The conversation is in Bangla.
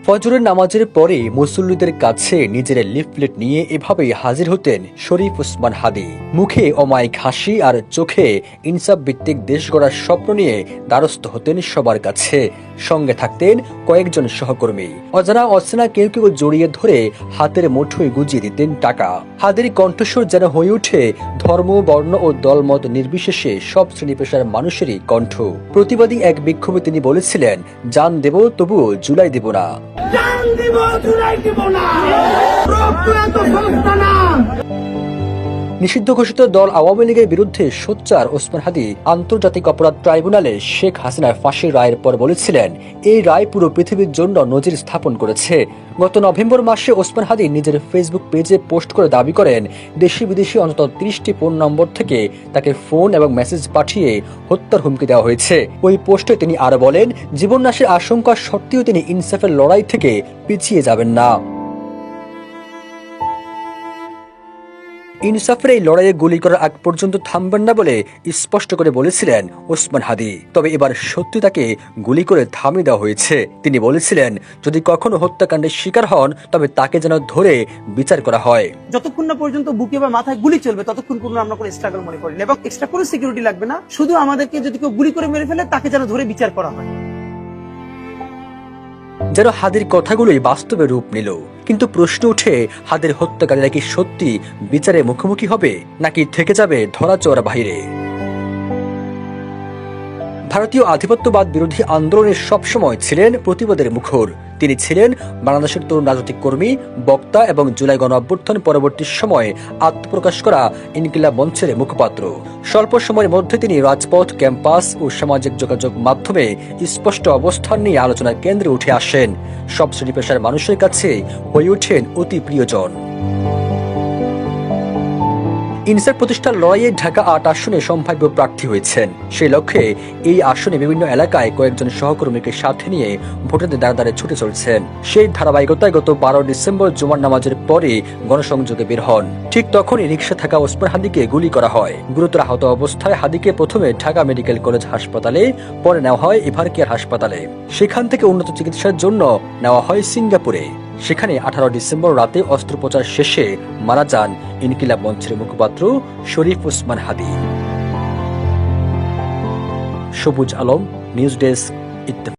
ফজরের নামাজের পরে মুসল্লিদের কাছে নিজের লিফলেট নিয়ে এভাবেই হাজির হতেন শরীফ ওসমান হাদী। মুখে অমায়িক হাসি আর চোখে ইনসাফ ভিত্তিক দেশ গড়ার স্বপ্ন নিয়ে দ্বারস্থ হতেন সবার কাছে। সঙ্গে থাকতেন কয়েকজন সহকর্মী। অজানা অচেনা কেউ কেউ জড়িয়ে ধরে হাতের মুঠোয় গুজিয়ে দিতেন টাকা। হাদীর কণ্ঠস্বর যেন হয়ে ওঠে ধর্ম, বর্ণ ও দলমত নির্বিশেষে সব শ্রেণী পেশার মানুষেরই কণ্ঠ। প্রতিবাদী এক বিক্ষোভে তিনি বলেছিলেন, জান দেব তবুও জুলাই দেব না। নিষিদ্ধ ঘোষিত দল আওয়ামী লীগের বিরুদ্ধে সোচ্চার ওসমান হাদী আন্তর্জাতিক অপরাধ ট্রাইব্যুনালে শেখ হাসিনার ফাঁসির রায়ের পর বলেছিলেন, এই রায় পুরো পৃথিবীর জন্য নজির স্থাপন করেছে। গত নভেম্বর মাসে ওসমান হাদী নিজের ফেসবুক পেজে পোস্ট করে দাবি করেন, দেশি বিদেশি অন্তত 30টি ফোন নম্বর থেকে তাকে ফোন এবং মেসেজ পাঠিয়ে হত্যার হুমকি দেওয়া হয়েছে। ওই পোস্টে তিনি আরো বলেন, জীবননাশের আশঙ্কা সত্ত্বেও তিনি ইনসাফের লড়াই থেকে পিছিয়ে যাবেন না। ইনসাফের এই লড়াইয়ে গুলি করার আগ পর্যন্ত থামবেন না বলে স্পষ্ট করে বলেছিলেন ওসমান হাদী। তবে এবার সত্যি তাকে গুলি করে থামিয়ে দেওয়া হয়েছে। তিনি বলেছিলেন, যদি কখনো হত্যাকাণ্ডের শিকার হন তবে তাকে যেন ধরে বিচার করা হয়। যতক্ষণ না পর্যন্ত বুকে বা মাথায় গুলি চলবে ততক্ষণ পর্যন্ত আমরা কোনো স্ট্রাগল মনে করি না, এবং এক্সট্রা কোনো সিকিউরিটি লাগবে না। শুধু আমাদেরকে যদি কেউ গুলি করে মেরে ফেলে তাকে যেন ধরে বিচার করা হয়। যেন হাদীর কথাগুলোই বাস্তবে রূপ নিল। কিন্তু প্রশ্ন উঠে, হাদীর হত্যাকারীরা কি সত্যি বিচারে মুখোমুখি হবে নাকি থেকে যাবে ধরাছোঁয়ার বাইরে? ভারতীয় আধিপত্যবাদ বিরোধী আন্দোলনের সবসময় ছিলেন প্রতিবাদের মুখর। তিনি ছিলেন বাংলাদেশের তরুণ রাজনৈতিক কর্মী, বক্তা এবং জুলাই গণ অভ্যুত্থান পরবর্তী সময়ে আত্মপ্রকাশ করা ইনকিলাব মঞ্চের মুখপাত্র। স্বল্প সময়ের মধ্যে তিনি রাজপথ, ক্যাম্পাস ও সামাজিক যোগাযোগ মাধ্যমে স্পষ্ট অবস্থান নিয়ে আলোচনার কেন্দ্রে উঠে আসেন। সব শ্রেণী পেশার মানুষের কাছে হয়ে ওঠেন অতি প্রিয়জন। ইনসাফ প্রতিষ্ঠার লড়াইয়ে ঢাকা ৮ আসনে সম্ভাব্য প্রার্থী হয়েছেন। সেই লক্ষ্যে এই আসনে বিভিন্ন এলাকায় কয়েকজন সহকর্মীকে সাথে নিয়ে ভোটারদের দ্বারা দ্বারে ছুটে চলছেন। সেই ধারাবাহিকতায় গত 12 ডিসেম্বর জুমার নামাজের পরে গণসংযোগে বের হন। ঠিক তখনই রিকশা থাকা ওসমান হাদীকে গুলি করা হয়। গুরুতর আহত অবস্থায় হাদীকে প্রথমে ঢাকা মেডিকেল কলেজ হাসপাতালে, পরে নেওয়া হয় এভার কেয়ার হাসপাতালে। সেখান থেকে উন্নত চিকিৎসার জন্য নেওয়া হয় সিঙ্গাপুরে। সেখানে 18 ডিসেম্বর রাতে অস্ত্রোপচার শেষে মারা যান ইনকিলাব মঞ্চের মুখপাত্র শরীফ ওসমান হাদী। সবুজ আলম, নিউজ ডেস্ক, ইত্তেফাক।